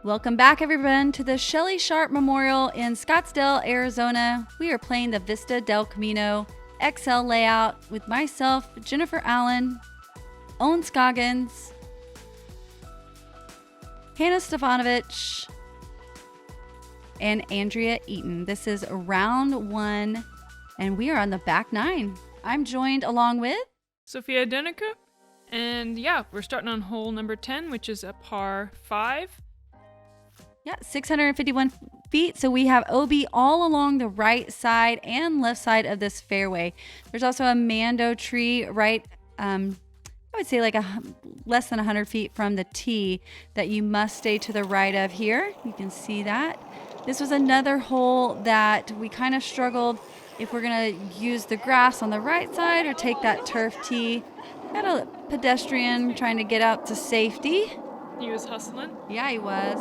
Welcome back, everyone, to the Shelly Sharpe Memorial in Scottsdale, Arizona. We are playing the Vista del Camino XL layout with myself, Jennifer Allen, Ohn Scoggins, Hannah Stefanovich, and Andrea Eaton. This is round 1, and we are on the back 9. I'm joined along with Sofia Donnecke, and yeah, we're starting on hole number 10, which is a par 5. 651 feet. So we have OB all along the right side and left side of this fairway. There's also a mando tree right, I would say like less than 100 feet from the tee that you must stay to the right of here. You can see that. This was another hole that we kind of struggled if we're going to use the grass on the right side or take that turf tee. Got a pedestrian trying to get out to safety. He was hustling. Yeah, he was.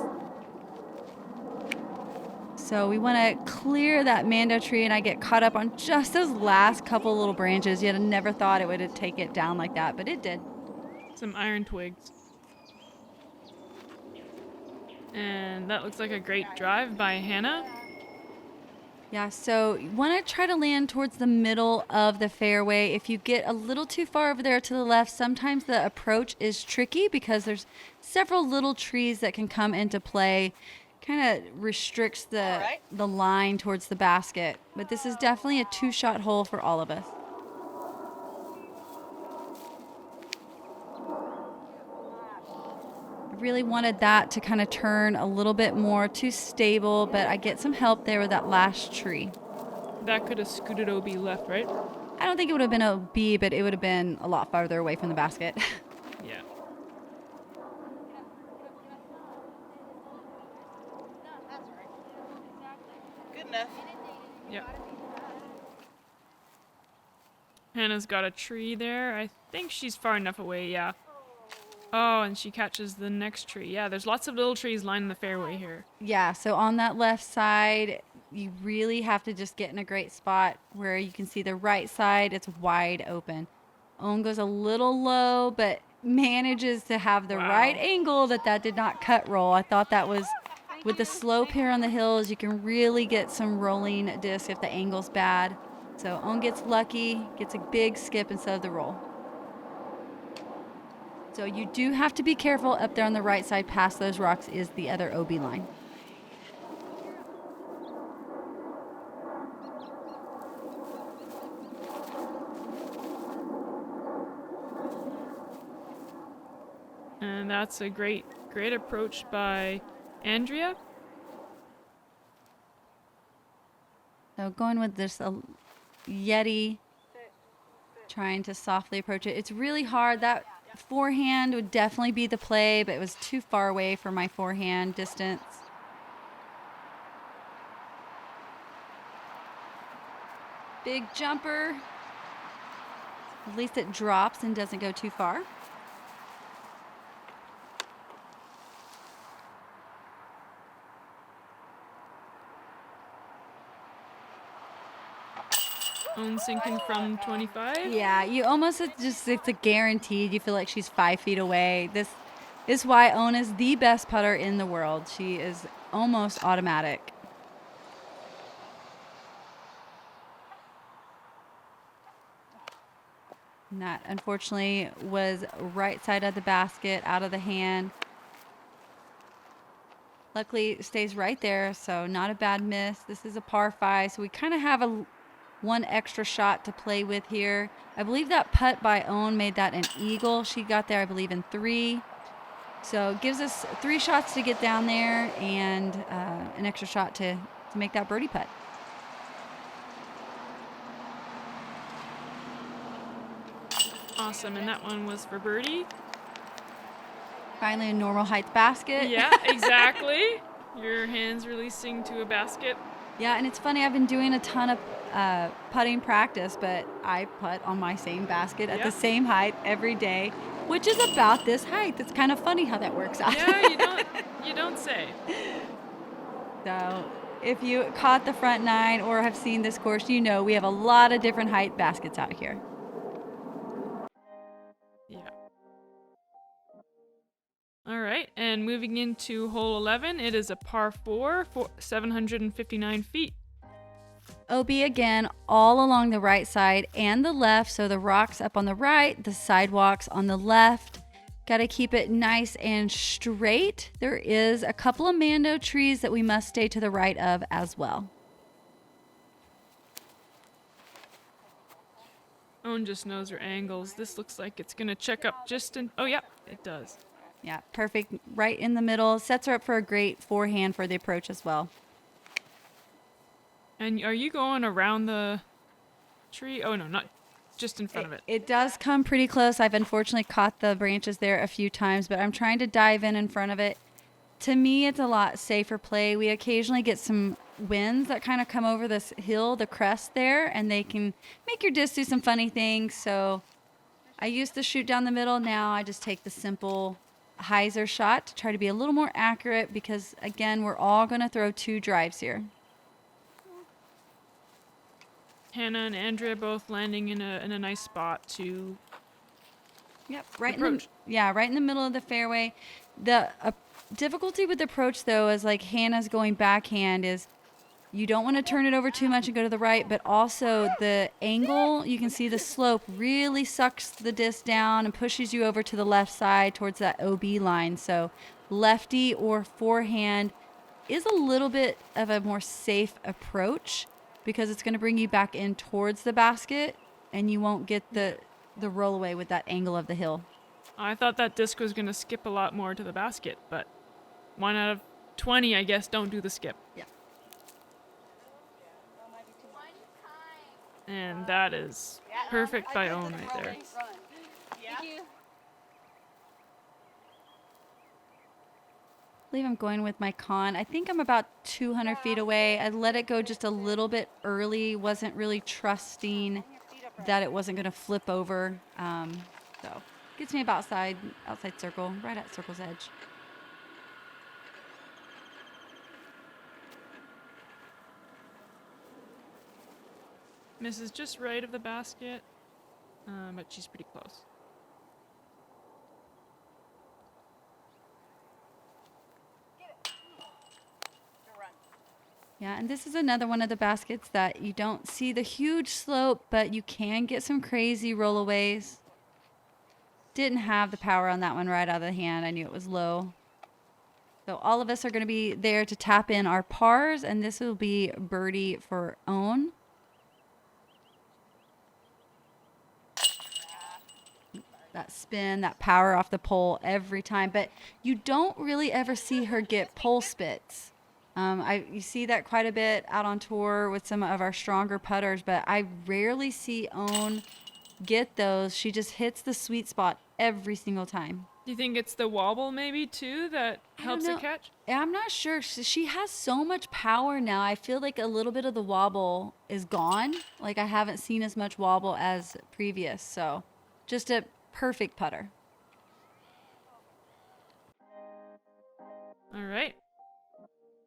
So we want to clear that mando tree, and I get caught up on just those last couple little branches. Yet I never thought it would take it down like that, but it did. Some iron twigs. And that looks like a great drive by Hannah. Yeah, so you want to try to land towards the middle of the fairway. If you get a little too far over there to the left, sometimes the approach is tricky because there's several little trees that can come into play. Kind of restricts the line towards the basket. But this is definitely a 2-shot hole for all of us. I really wanted that to kind of turn a little bit more too stable, but I get some help there with that last tree. That could have scooted OB left, right? I don't think it would have been a B, but it would have been a lot farther away from the basket. Yeah. Good enough. Yeah. Hannah's got a tree there. I think she's far enough away, yeah. Oh, and she catches the next tree. Yeah, there's lots of little trees lining the fairway here. Yeah, so on that left side, you really have to just get in a great spot where you can see the right side. It's wide open. Ohn goes a little low, but manages to have the right angle that did not cut roll. I thought that was, with the slope here on the hills, you can really get some rolling disc if the angle's bad. So Ohn gets lucky, gets a big skip instead of the roll. So you do have to be careful up there on the right side. Past those rocks is the other OB line. And that's a great approach by Andrea. So going with this Yeti, trying to softly approach it. It's really hard. That forehand would definitely be the play, but it was too far away for my forehand distance. Big jumper. At least it drops and doesn't go too far. Ohn sinking from 25. Yeah, you almost it's a guaranteed. You feel like she's 5 feet away. This is why Ohn is the best putter in the world. She is almost automatic. And that unfortunately was right side of the basket, out of the hand. Luckily it stays right there, so not a bad miss. This is a par 5, so we kind of have one extra shot to play with here. I believe that putt by Ohn made that an eagle. She got there, I believe, in 3. So it gives us 3 shots to get down there and an extra shot to make that birdie putt. Awesome, and that one was for birdie. Finally a normal height basket. Yeah, exactly. Your hands releasing to a basket. Yeah, and it's funny, I've been doing a ton of putting practice, but I putt on my same basket at the same height every day, which is about this height. It's kind of funny how that works out. Yeah, you don't say. So if you caught the front 9 or have seen this course, you know we have a lot of different height baskets out here. Yeah. All right, and moving into hole 11, it is a par 4 for 759 feet. OB again, all along the right side and the left. So the rocks up on the right, the sidewalks on the left. Got to keep it nice and straight. There is a couple of mando trees that we must stay to the right of as well. Ohn just knows her angles. This looks like it's going to check up just in... Oh, yeah, it does. Yeah, perfect. Right in the middle. Sets her up for a great forehand for the approach as well. And are you going around the tree? Oh, no, not just in front of it. It does come pretty close. I've unfortunately caught the branches there a few times, but I'm trying to dive in front of it. To me, it's a lot safer play. We occasionally get some winds that kind of come over this hill, the crest there, and they can make your disc do some funny things. So I used to shoot down the middle. Now I just take the simple hyzer shot to try to be a little more accurate because, again, we're all going to throw 2 drives here. Hannah and Andrea both landing in a nice spot to Yep, right in the middle of the fairway. The difficulty with the approach, though, is like Hannah's going backhand is you don't want to turn it over too much and go to the right, but also the angle, you can see the slope really sucks the disc down and pushes you over to the left side towards that OB line. So lefty or forehand is a little bit of a more safe approach because it's going to bring you back in towards the basket and you won't get the roll away with that angle of the hill. I thought that disc was going to skip a lot more to the basket, but 1 out of 20, I guess, don't do the skip. Yeah. And that is perfect by Ohn right there. I believe I'm going with my con. I think I'm about 200 feet away. I let it go just a little bit early. Wasn't really trusting that it wasn't going to flip over. So gets me about outside circle, right at circle's edge. Misses just right of the basket, but she's pretty close. Yeah, and this is another one of the baskets that you don't see the huge slope, but you can get some crazy rollaways. Didn't have the power on that one right out of the hand. I knew it was low. So all of us are going to be there to tap in our pars, and this will be birdie for Ohn. That spin, that power off the pole every time, but you don't really ever see her get pole spits. You see that quite a bit out on tour with some of our stronger putters, but I rarely see Ohn get those. She just hits the sweet spot every single time. Do you think it's the wobble maybe too that helps her catch? I'm not sure. She has so much power now. I feel like a little bit of the wobble is gone. Like I haven't seen as much wobble as previous. So just a perfect putter. All right.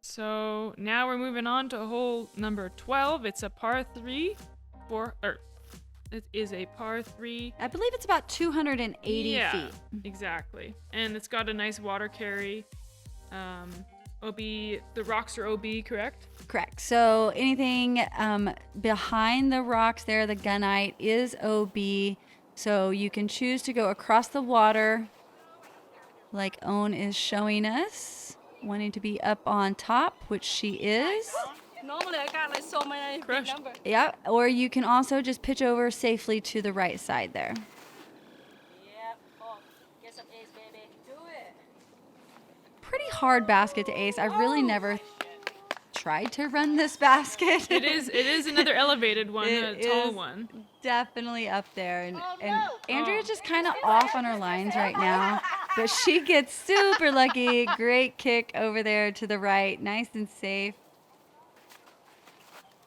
So now we're moving on to hole number 12. It's a par 3 it is a par 3. I believe it's about 280 feet. Exactly. And it's got a nice water carry. OB, the rocks are OB, correct? Correct. So anything behind the rocks there, the gunite is OB. So you can choose to go across the water like Ohn is showing us, wanting to be up on top, which she is. Normally I got like so many big numbers. Yeah, or you can also just pitch over safely to the right side there. Yep. Oh, get some ace, baby. Do it. Pretty hard basket to ace. I really never tried to run this basket. It is another elevated one, a tall one. Definitely up there. And Andrea's just kind of off on her lines right now. But she gets super lucky. Great kick over there to the right. Nice and safe.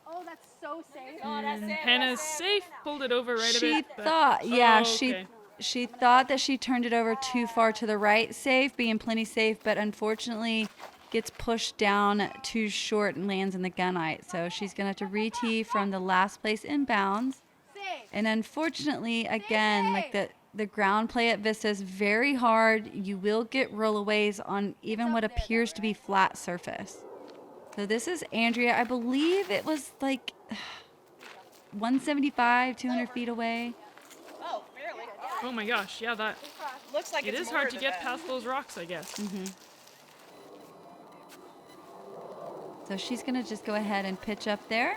Oh, that's so safe. And Hannah's safe. Pulled it over right a She bit. thought, okay. she thought that she turned it over too far to the right, safe, being plenty safe, but unfortunately gets pushed down too short and lands in the gunite. So she's going to have to re-tee from the last place inbounds. And unfortunately, again, like The ground play at Vista is very hard. You will get rollaways on even what appears to be flat surface. So this is Andrea. I believe it was like 175, 200 feet away. Oh, barely. Oh my gosh, yeah, that Looks like it it's is more hard to than get that. past those rocks, I guess. So she's going to just go ahead and pitch up there.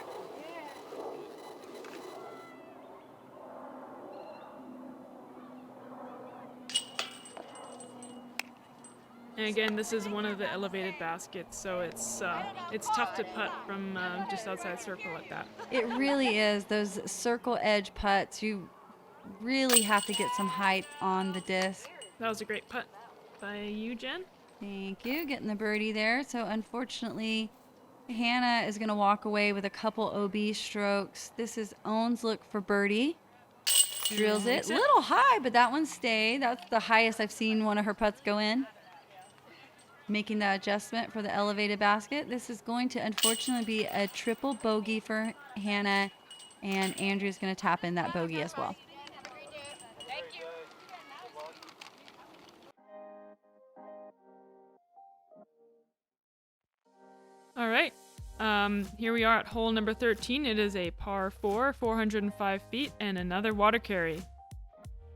And again, this is one of the elevated baskets, so it's tough to putt from just outside circle like that. It really is. Those circle edge putts, you really have to get some height on the disc. That was a great putt by you, Jen. Thank you. Getting the birdie there. So unfortunately, Hannah is going to walk away with a couple OB strokes. This is Ohn's look for birdie. Drills it. Makes it. Little high, but that one stayed. That's the highest I've seen one of her putts go in. Making that adjustment for the elevated basket. This is going to unfortunately be a triple bogey for Hannah, and Andrew's going to tap in that bogey as well. Thank you. All right. Here we are at hole number 13. It is a par 4, 405 feet, and another water carry.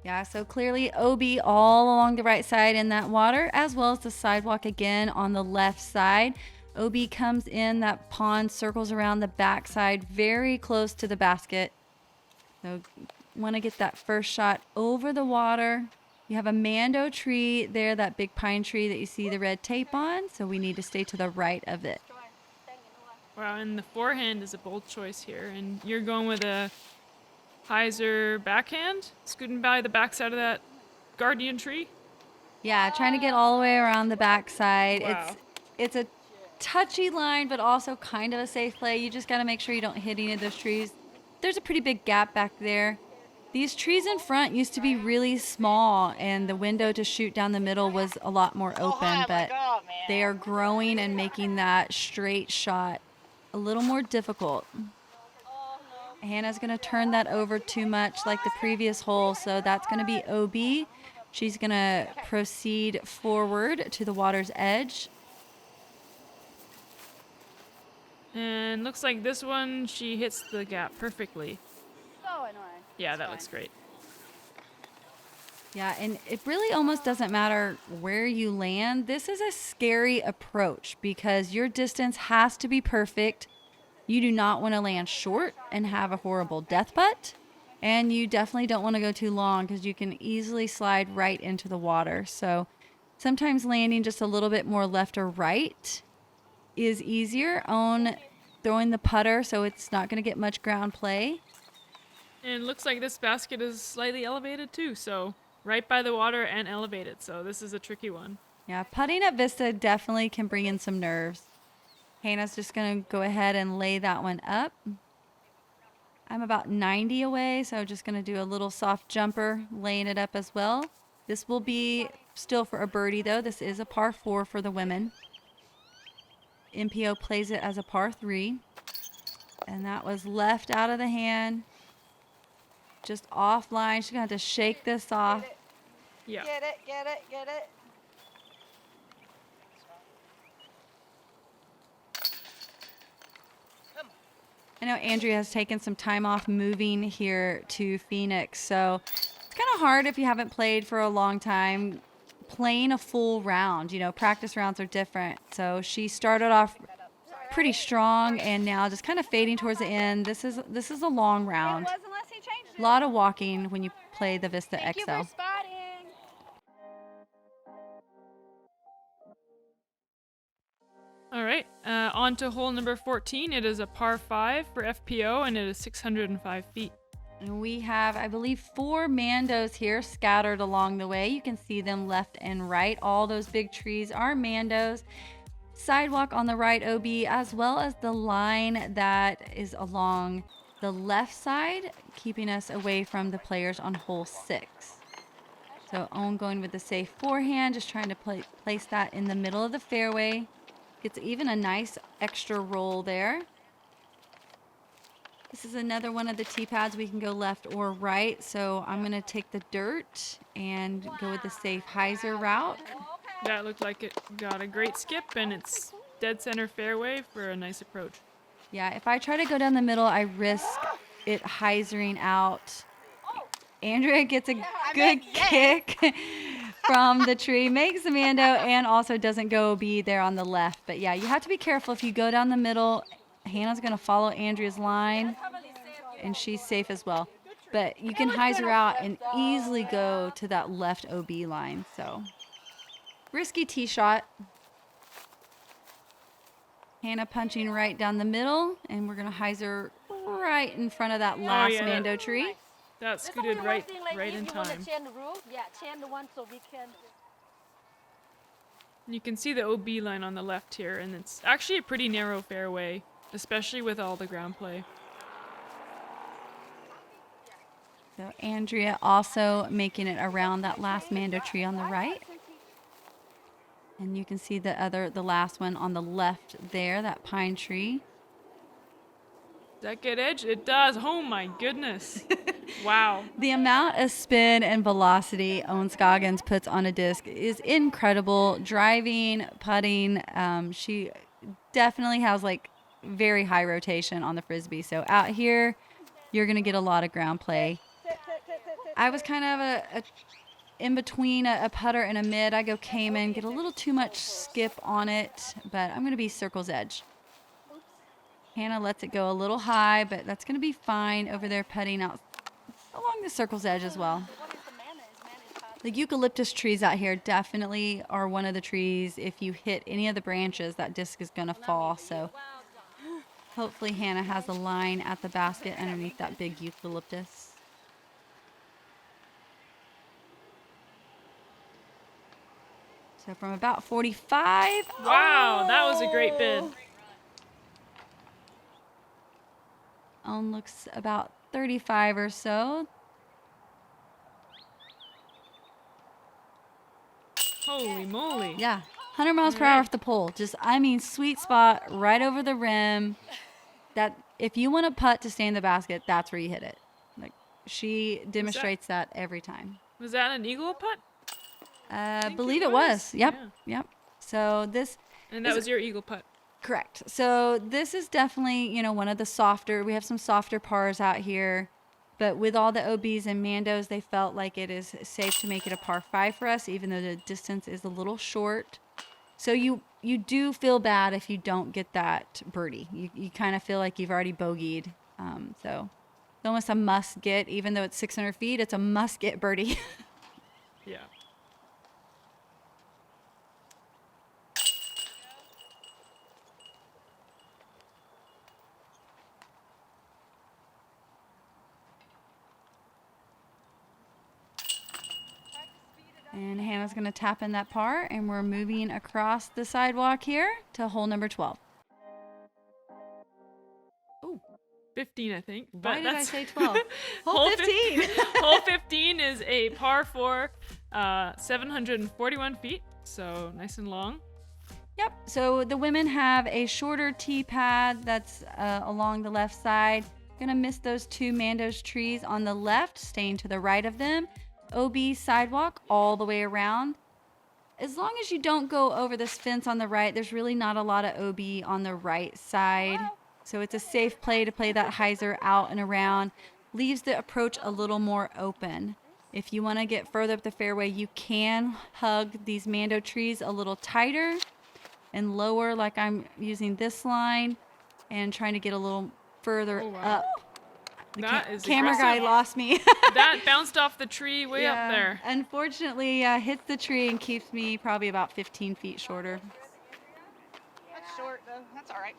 Yeah, so clearly OB all along the right side in that water, as well as the sidewalk again on the left side. OB comes in, that pond circles around the backside, very close to the basket. So want to get that first shot over the water. You have a mando tree there, that big pine tree that you see the red tape on, so we need to stay to the right of it. Wow, and the forehand is a bold choice here, and you're going with a hyzer backhand, scooting by the backside of that guardian tree. Yeah, trying to get all the way around the backside. Wow. It's a touchy line, but also kind of a safe play. You just got to make sure you don't hit any of those trees. There's a pretty big gap back there. These trees in front used to be really small, and the window to shoot down the middle was a lot more open, but they are growing and making that straight shot a little more difficult. Hannah's going to turn that over too much like the previous hole, so that's going to be OB. She's going to proceed forward to the water's edge. And looks like this one, she hits the gap perfectly. So annoying. Yeah, that looks great. Yeah, and it really almost doesn't matter where you land. This is a scary approach because your distance has to be perfect. You do not want to land short and have a horrible death putt. And you definitely don't want to go too long because you can easily slide right into the water. So sometimes landing just a little bit more left or right is easier. Ohn throwing the putter, so it's not going to get much ground play. And looks like this basket is slightly elevated too, so right by the water and elevated, so this is a tricky one. Yeah, putting at Vista definitely can bring in some nerves. Hannah's just going to go ahead and lay that one up. I'm about 90 away, so just going to do a little soft jumper, laying it up as well. This will be still for a birdie, though. This is a par 4 for the women. MPO plays it as a par 3. And that was left out of the hand. Just offline. She's going to have to shake this off. Yeah. Get it, get it, get it. I know Andrea has taken some time off moving here to Phoenix, so it's kind of hard if you haven't played for a long time playing a full round. You know, practice rounds are different. So she started off pretty strong and now just kind of fading towards the end. This is a long round. It was unless he changed A lot of walking when you play the Vista Thank you XL. for spotting. All right, on to hole number 14. It is a par 5 for FPO, and it is 605 feet. And we have, I believe, 4 mandos here scattered along the way. You can see them left and right. All those big trees are mandos. Sidewalk on the right OB, as well as the line that is along the left side, keeping us away from the players on hole 6. So Ohn going with the safe forehand, just trying to place that in the middle of the fairway. Gets even a nice extra roll there. This is another one of the tee pads. We can go left or right. So I'm going to take the dirt and go with the safe hyzer route. That looked like it got a great skip, and it's dead center fairway for a nice approach. Yeah, if I try to go down the middle, I risk it hyzering out. Andrea gets a good kick from the tree, makes the Mando, and also doesn't go be there on the left. But yeah, you have to be careful. If you go down the middle, Hannah's going to follow Andrea's line, and she's safe as well. But you can hyzer out and easily go to that left OB line. So risky tee shot. Hannah punching right down the middle, and we're going to hyzer right in front of that last Mando tree. That scooted right in time. Change the rule, change the one so we can. You can see the OB line on the left here, and it's actually a pretty narrow fairway, especially with all the ground play. So Andrea also making it around that last Mando tree on the right. And you can see the last one on the left there, that pine tree. Does that get edge? It does. Oh my goodness. Wow. The amount of spin and velocity Ohn Scoggins puts on a disc is incredible. Driving, putting, she definitely has like very high rotation on the Frisbee. So out here, you're going to get a lot of ground play. I was kind of in between a putter and a mid. I go Cayman, get a little too much skip on it, but I'm going to be circle's edge. Hannah lets it go a little high, but that's going to be fine over there putting out along the circle's edge as well. The eucalyptus trees out here definitely are one of the trees. If you hit any of the branches, that disc is going to fall. So hopefully Hannah has a line at the basket underneath that big eucalyptus. So from about 45. Wow, that was a great bid. Ohn looks about 35 or so. Holy moly. Yeah, 100 miles per hour off the pole. Just, I mean, sweet spot right over the rim. That if you want to putt to stay in the basket, that's where you hit it. Like she demonstrates that every time. Was that an eagle putt? I believe it was. Yep. Yeah. Yep. So this. And that was your eagle putt. Correct. So this is definitely, one of the softer. We have some softer pars out here, but with all the OBs and Mandos, they felt like it is safe to make it a par 5 for us, even though the distance is a little short. So you do feel bad if you don't get that birdie. You kind of feel like you've already bogeyed. So it's almost a must get, even though it's 600 feet, it's a must get birdie. Yeah. And Hannah's going to tap in that par, and we're moving across the sidewalk here to hole number 12. Oh, 15, I think. Why did I say 12? Hole 15. Hole 15 is a par 4, 741 feet, so nice and long. Yep. So the women have a shorter tee pad that's along the left side. Gonna miss those two Mandos trees on the left, staying to the right of them. OB sidewalk all the way around. As long as you don't go over this fence on the right, there's really not a lot of OB on the right side. So it's a safe play to play that hyzer out and around. Leaves the approach a little more open. If you want to get further up the fairway, you can hug these Mando trees a little tighter and lower, like I'm using this line, and trying to get a little further up. The camera guy lost me. That bounced off the tree way up there. Unfortunately, hits the tree and keeps me probably about 15 feet shorter. That's short, though. That's all right.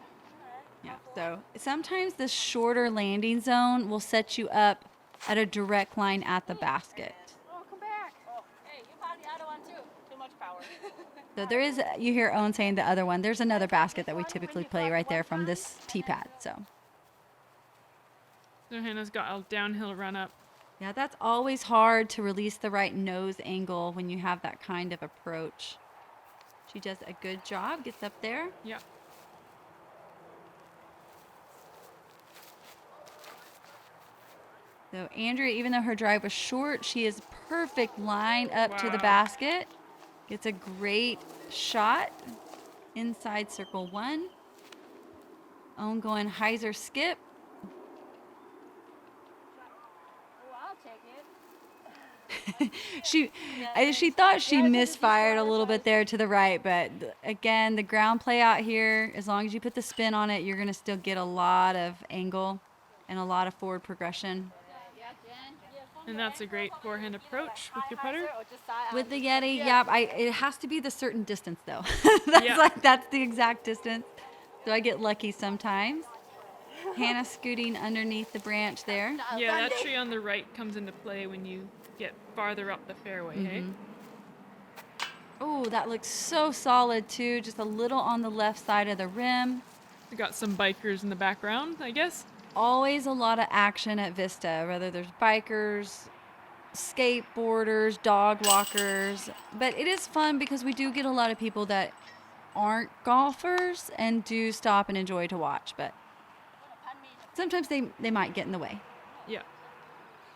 Yeah. So sometimes the shorter landing zone will set you up at a direct line at the basket. Oh, come back. Oh, Hey, you found the other one too. too much power. So there is, you hear Ohn saying the other one. There's another basket that we typically play right there from this tee pad. So Hannah's got a downhill run up. yeah, that's always hard to release the right nose angle when you have that kind of approach. She does a good job, gets up there. Yeah. So Andrea, even though her drive was short, she is perfect line up to the Wow. basket. Gets a great shot inside circle 1. Ohn going hyzer skip. Oh, I'll take it. She thought she Yeah, 'cause it's misfired a short, little so bit there to the right, but again, the ground play out here, as long as you put the spin on it, you're going to still get a lot of angle and a lot of forward progression. Yeah, Jen. And that's a great forehand approach with your putter. With the Yeti, it has to be the certain distance though. Yeah. That's the exact distance. So I get lucky sometimes. Hannah scooting underneath the branch there. Yeah, that tree on the right comes into play when you get farther up the fairway, hey? Oh, that looks so solid too. Just a little on the left side of the rim. We got some bikers in the background, I guess. Always a lot of action at Vista, whether there's bikers, skateboarders, dog walkers. But it is fun because we do get a lot of people that aren't golfers and do stop and enjoy to watch. But sometimes they might get in the way. Yeah.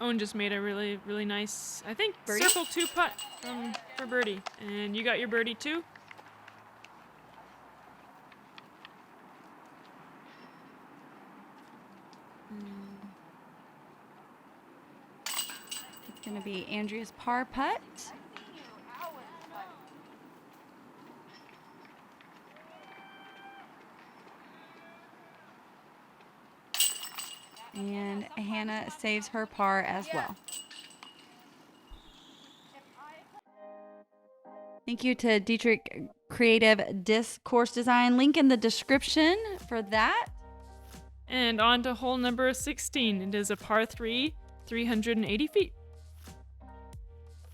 Ohn just made a really, really nice, I think, Birdie? circle 2 putt for birdie. And you got your birdie too? It's going to be Andrea's par putt. And Hannah saves her par as well. Thank you to Dietrich Creative Disc Course Design. Link in the description for that. And on to hole number 16. It is a par 3, 380 feet.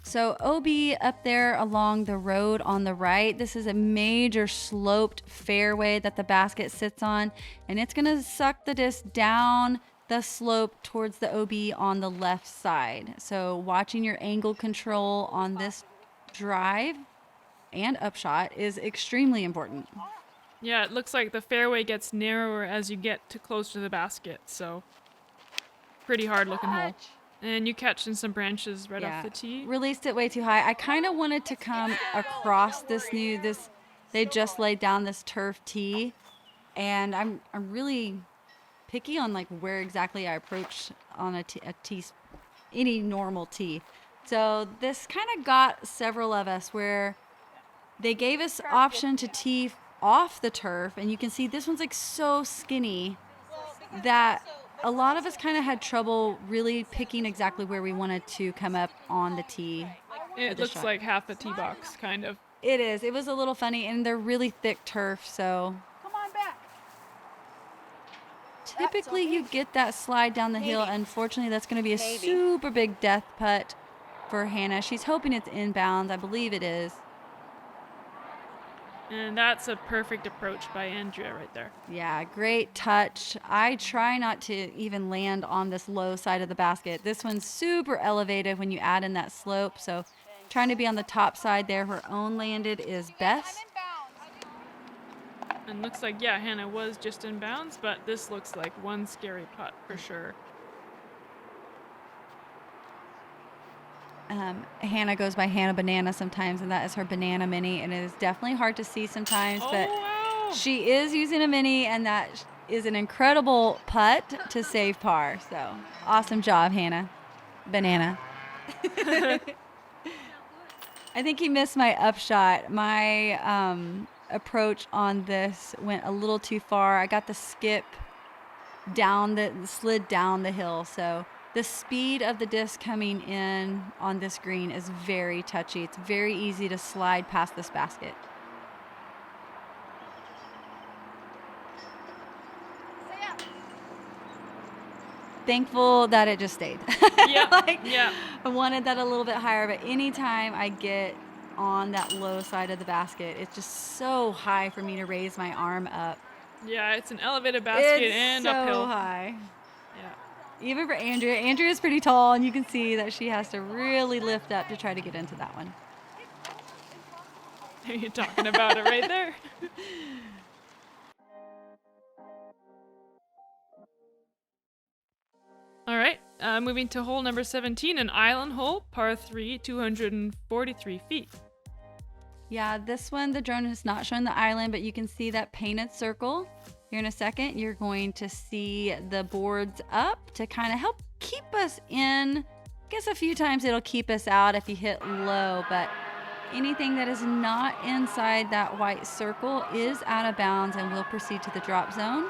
So OB up there along the road on the right, this is a major sloped fairway that the basket sits on, and it's going to suck the disc down the slope towards the OB on the left side. So watching your angle control on this drive and upshot is extremely important. Yeah, it looks like the fairway gets narrower as you get too close to the basket, so pretty hard looking hole. And you catch in some branches right off the tee. Released it way too high. I kind of wanted to come across they just laid down this turf tee, and I'm really picky on like where exactly I approach on a tee, any normal tee. So this kind of got several of us where they gave us option to tee off the turf, and you can see this one's like so skinny that a lot of us kind of had trouble really picking exactly where we wanted to come up on the tee. It looks like half a tee box, kind of. It is. It was a little funny, and they're really thick turf, so Come on back. typically you get that slide down the hill. Unfortunately, that's going to be a super big death putt for Hannah. She's hoping it's inbounds. I believe it is. And that's a perfect approach by Andrea right there. Yeah, great touch. I try not to even land on this low side of the basket. This one's super elevated when you add in that slope, so trying to be on the top side there where Ohn landed is best. And looks like, yeah, Hannah was just in bounds, but this looks like one scary putt for sure. Hannah goes by Hannah Banana sometimes, and that is her banana mini, and it is definitely hard to see sometimes, but wow. she is using a mini, and that is an incredible putt to save par. So awesome job, Hannah Banana. I think he missed my upshot. My approach on this went a little too far. I got the skip slid down the hill, so the speed of the disc coming in on this green is very touchy. It's very easy to slide past this basket. Thankful that it just stayed. Yeah, yeah. I wanted that a little bit higher, but anytime I get on that low side of the basket, it's just so high for me to raise my arm up. Yeah, it's an elevated basket It's and so uphill. high. Yeah. Even for Andrea. Andrea's pretty tall, and you can see that she has to really lift up to try to get into that one. Are you talking about it right there? All right. moving to hole number 17, an island hole, par 3, 243 feet. Yeah, this one, the drone is not showing the island, but you can see that painted circle. Here in a second, you're going to see the boards up to kind of help keep us in. I guess a few times it'll keep us out if you hit low, but anything that is not inside that white circle is out of bounds and will proceed to the drop zone.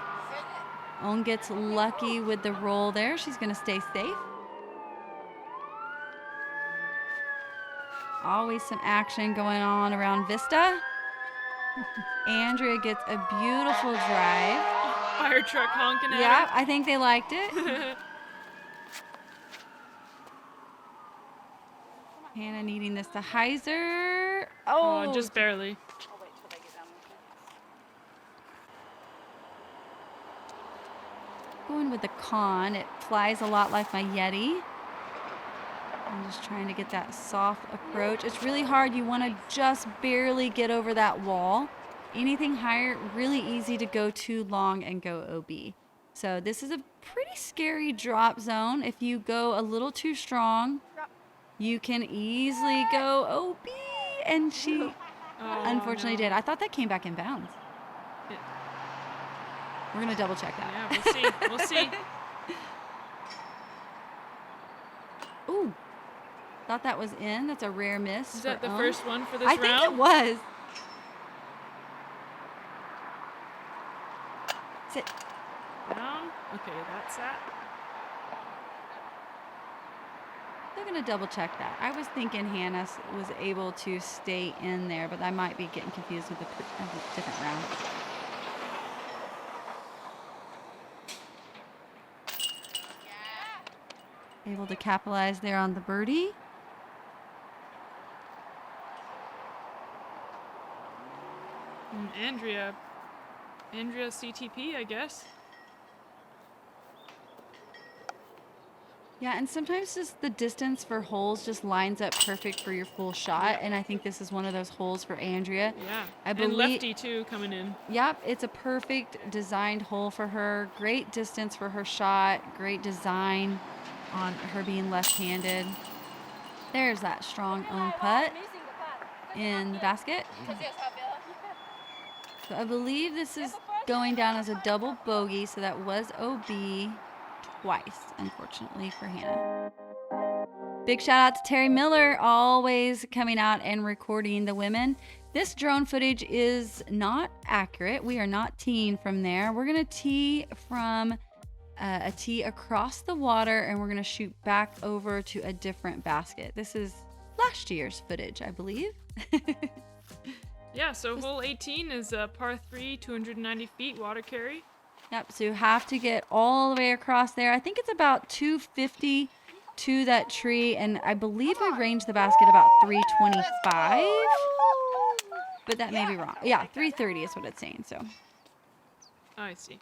Ohn gets lucky with the roll there. She's going to stay safe. Always some action going on around Vista. Andrea gets a beautiful drive. Fire truck honking at Yeah, her. I think they liked it. Hannah needing this to hyzer. Oh, just barely. I'll wait till they get done with it. Going with the Con. It flies a lot like my Yeti. I'm just trying to get that soft approach. It's really hard. You want to just barely get over that wall. Anything higher, really easy to go too long and go OB. So this is a pretty scary drop zone. If you go a little too strong, you can easily go OB. And she unfortunately did. I thought that came back in bounds. It- We're going to double check that. Yeah, we'll see. We'll see. Ooh. Thought that was in. That's a rare miss. Is that for the Ohn. first one for this I round? think it was. Sit. Down. Okay, that's that. They're going to double check that. I was thinking Hannah was able to stay in there, but I might be getting confused with a different round. Able to capitalize there on the birdie. And Andrea CTP, I guess. Yeah, and sometimes just the distance for holes just lines up perfect for your full shot, and I think this is one of those holes for Andrea. Yeah. I And believe- lefty too coming in. Yep, it's a perfect designed hole for her. Great distance for her shot. Great design on her being left-handed. There's that strong Ohn putt in the basket. So I believe this is going down as a double bogey, so that was OB twice, unfortunately, for Hannah. Big shout out to Terry Miller, always coming out and recording the women. This drone footage is not accurate. We are not teeing from there. We're going to tee from a tee across the water, and we're going to shoot back over to a different basket. This is last year's footage, I believe. Yeah, so hole 18 is a par 3, 290 feet water carry. Yep, so you have to get all the way across there. I think it's about 250 to that tree, and I believe we ranged the basket about 325, but that may be wrong. Yeah, 330 is what it's saying, so. I see.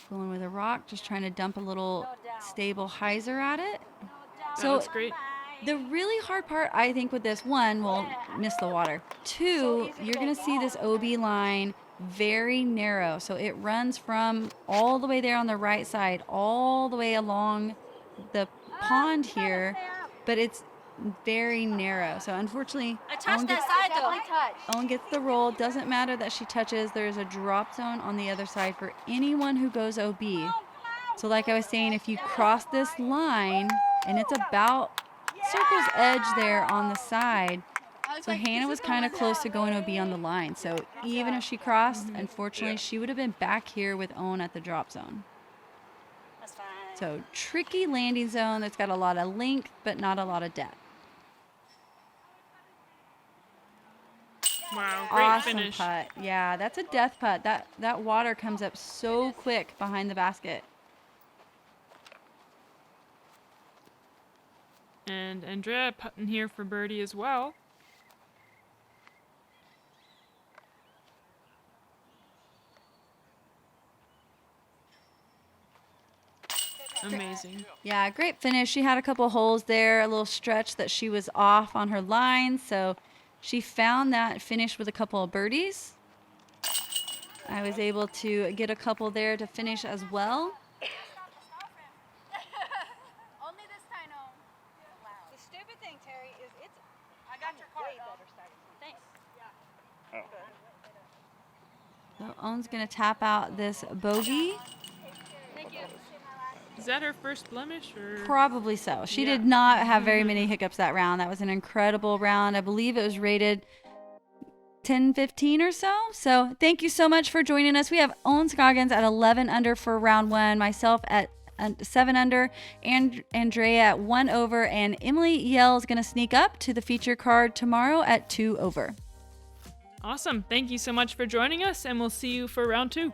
Going with a rock, just trying to dump a little stable hyzer at it. So that's great. The really hard part, I think, with this, one, we'll miss the water. Two, you're going to see this OB line very narrow. So it runs from all the way there on the right side, all the way along the pond here, but it's very narrow. So unfortunately, Ohn gets the roll. Doesn't matter that she touches. There's a drop zone on the other side for anyone who goes OB. So like I was saying, if you cross this line, and it's about circle's edge there on the side. So Hannah was kind of close to going OB on the line. So even if she crossed, unfortunately, she would have been back here with Ohn at the drop zone. That's fine. So tricky landing zone that's got a lot of length, but not a lot of depth. Wow, great Awesome finish. putt. Yeah, that's a death putt. That water comes up so quick behind the basket. And Andrea putting here for birdie as well. Amazing. Yeah, great finish. She had a couple holes there, a little stretch that she was off on her line. So she found that, finished with a couple of birdies. I was able to get a couple there to finish as well. Thanks. So Own's going to tap out this bogey. Thank you. Is that her first blemish or? Probably so. She Yeah. did not have very many hiccups that round. That was an incredible round. I believe it was rated 10-15 or so. So thank you so much for joining us. We have Ohn Scoggins at 11 under for round 1, myself at 7 under, and Andrea at 1 over, and Emily Yell is going to sneak up to the feature card tomorrow at 2 over. Awesome. Thank you so much for joining us, and we'll see you for round 2.